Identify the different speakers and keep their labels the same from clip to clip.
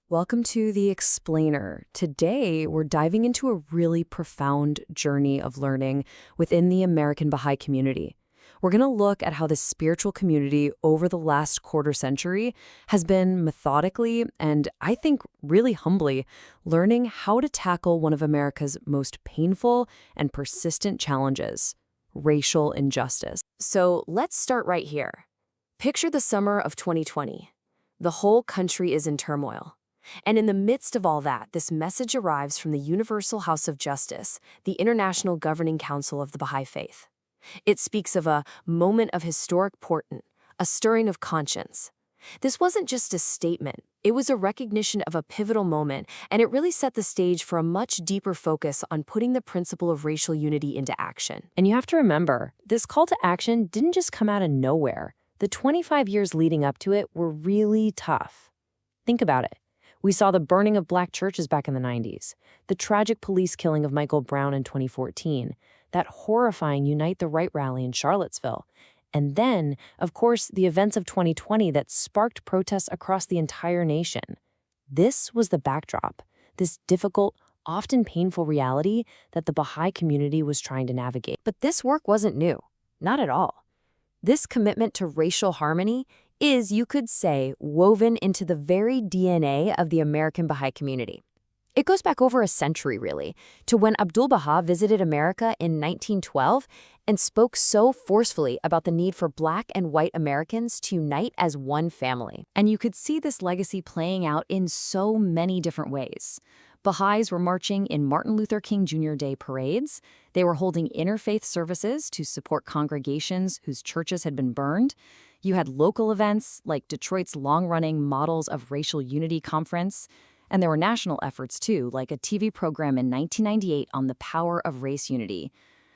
Speaker 1: Welcome to The Explainer. Today, we're diving into a really profound journey of learning within the American Baha'i community. We're going to look at how this spiritual community over the last quarter century has been methodically, and I think really humbly, learning how to tackle one of America's most painful and persistent challenges, racial injustice. So let's start right here. Picture the summer of 2020. The whole country is in turmoil. And in the midst of all that, this message arrives from the Universal House of Justice, the International Governing Council of the Baha'i Faith. It speaks of a moment of historic portent, a stirring of conscience. This wasn't just a statement, it was a recognition of a pivotal moment, and it really set the stage for a much deeper focus on putting the principle of racial unity into action. And you have to remember, this call to action didn't just come out of nowhere. The 25 years leading up to it were really tough. Think about it. We saw the burning of black churches back in the 90s, the tragic police killing of Michael Brown in 2014, that horrifying Unite the Right rally in Charlottesville, and then, of course, the events of 2020 that sparked protests across the entire nation. This was the backdrop, this difficult, often painful reality that the Baha'i community was trying to navigate. But this work wasn't new, not at all. This commitment to racial harmony is, you could say, woven into the very DNA of the American Baha'i community. It goes back over a century, really, to when Abdu'l-Bahá visited America in 1912 and spoke so forcefully about the need for Black and white Americans to unite as one family. And you could see this legacy playing out in so many different ways. Baha'is were marching in Martin Luther King Jr. Day parades. They were holding interfaith services to support congregations whose churches had been burned. You had local events like Detroit's long-running Models of Racial Unity Conference. And there were national efforts, too, like a TV program in 1998 on the power of race unity.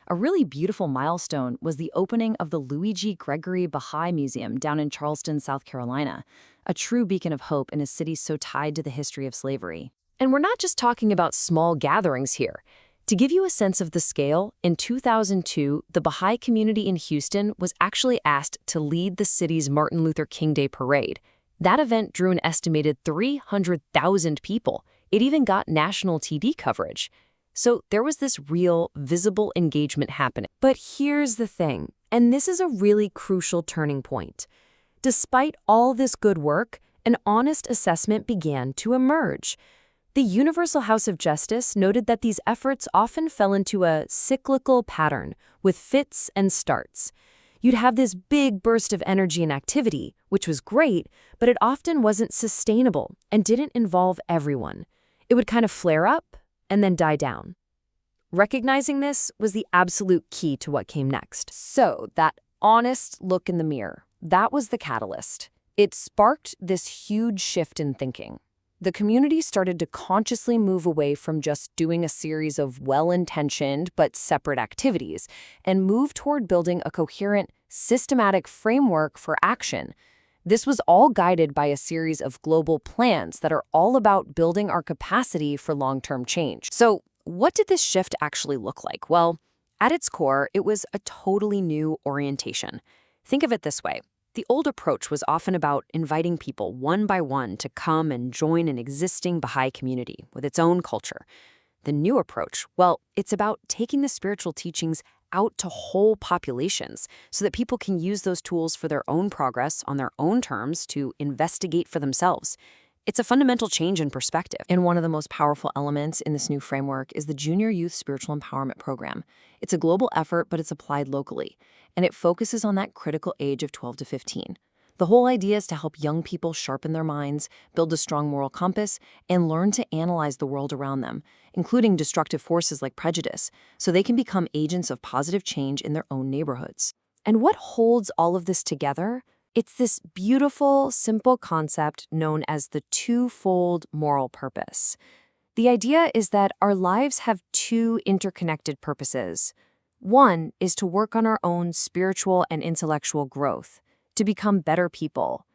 Speaker 1: A really beautiful milestone was the opening of the Louis G. Gregory Baha'i Museum down in Charleston, South Carolina, a true beacon of hope in a city so tied to the history of slavery. And we're not just talking about small gatherings here. To give you a sense of the scale, in 2002, the Baha'i community in Houston was actually asked to lead the city's Martin Luther King Day parade. That event drew an estimated 300,000 people. It even got national TV coverage. So there was this real, visible engagement happening. But here's the thing, and this is a really crucial turning point. Despite all this good work, an honest assessment began to emerge. The Universal House of Justice noted that these efforts often fell into a cyclical pattern with fits and starts. You'd have this big burst of energy and activity, which was great, but it often wasn't sustainable and didn't involve everyone. It would kind of flare up and then die down. Recognizing this was the absolute key to what came next. So that honest look in the mirror, that was the catalyst. It sparked this huge shift in thinking. The community started to consciously move away from just doing a series of well-intentioned but separate activities and move toward building a coherent, systematic framework for action. This was all guided by a series of global plans that are all about building our capacity for long-term change. So, what did this shift actually look like? Well, at its core, it was a totally new orientation. Think of it this way. The old approach was often about inviting people one by one to come and join an existing Baha'i community with its own culture. The new approach, well, it's about taking the spiritual teachings out to whole populations so that people can use those tools for their own progress on their own terms to investigate for themselves. It's a fundamental change in perspective. And one of the most powerful elements in this new framework is the Junior Youth Spiritual Empowerment Program. It's a global effort, but it's applied locally, and it focuses on that critical age of 12 to 15. The whole idea is to help young people sharpen their minds, build a strong moral compass, and learn to analyze the world around them, including destructive forces like prejudice, so they can become agents of positive change in their own neighborhoods. And what holds all of this together? It's this beautiful, simple concept known as the twofold moral purpose. The idea is that our lives have two interconnected purposes. One is to work on our own spiritual and intellectual growth, to become better people.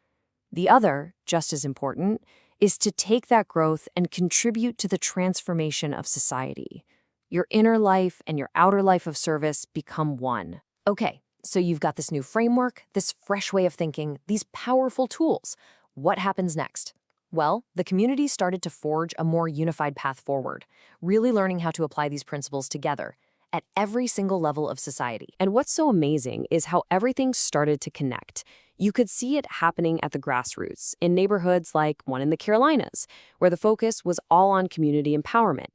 Speaker 1: The other, just as important, is to take that growth and contribute to the transformation of society. Your inner life and your outer life of service become one. Okay. So you've got this new framework, this fresh way of thinking, these powerful tools. What happens next? Well, the community started to forge a more unified path forward, really learning how to apply these principles together at every single level of society. And what's so amazing is how everything started to connect. You could see it happening at the grassroots, in neighborhoods like one in the Carolinas, where the focus was all on community empowerment.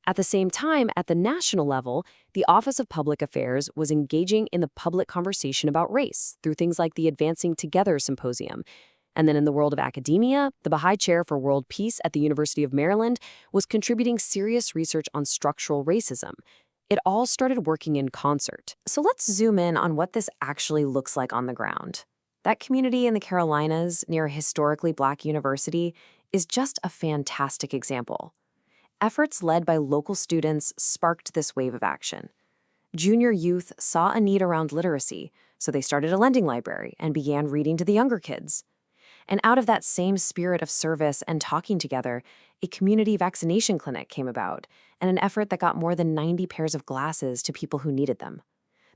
Speaker 1: At the same time, at the national level, the Office of Public Affairs was engaging in the public conversation about race through things like the Advancing Together Symposium. And then in the world of academia, the Bahá'í Chair for World Peace at the University of Maryland was contributing serious research on structural racism. It all started working in concert. So let's zoom in on what this actually looks like on the ground. That community in the Carolinas near a historically Black university is just a fantastic example. Efforts led by local students sparked this wave of action. Junior youth saw a need around literacy, so they started a lending library and began reading to the younger kids. And out of that same spirit of service and talking together, a community vaccination clinic came about, and an effort that got more than 90 pairs of glasses to people who needed them.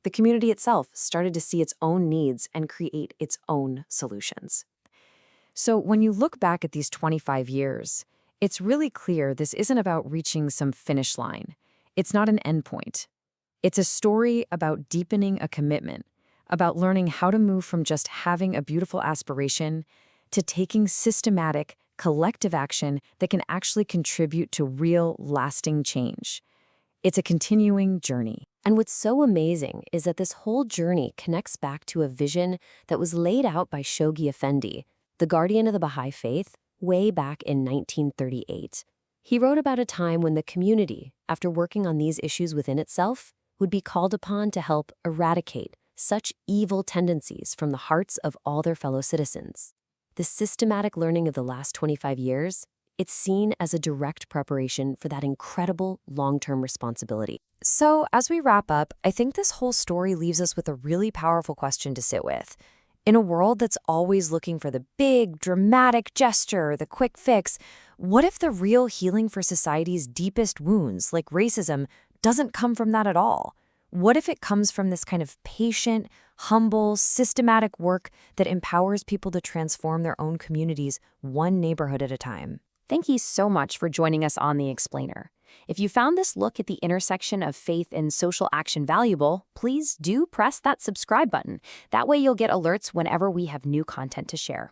Speaker 1: The community itself started to see its own needs and create its own solutions. So when you look back at these 25 years, it's really clear this isn't about reaching some finish line. It's not an endpoint. It's a story about deepening a commitment, about learning how to move from just having a beautiful aspiration to taking systematic, collective action that can actually contribute to real, lasting change. It's a continuing journey. And what's so amazing is that this whole journey connects back to a vision that was laid out by Shoghi Effendi, the guardian of the Bahá'í faith, way back in 1938. He wrote about a time when the community, after working on these issues within itself, would be called upon to help eradicate such evil tendencies from the hearts of all their fellow citizens. The systematic learning of the last 25 years, it's seen as a direct preparation for that incredible long-term responsibility. So, as we wrap up, I think this whole story leaves us with a really powerful question to sit with. In a world that's always looking for the big, dramatic gesture, the quick fix, what if the real healing for society's deepest wounds, like racism, doesn't come from that at all? What if it comes from this kind of patient, humble, systematic work that empowers people to transform their own communities one neighborhood at a time? Thank you so much for joining us on The Explainer. If you found this look at the intersection of faith and social action valuable, please do press that subscribe button. That way you'll get alerts whenever we have new content to share.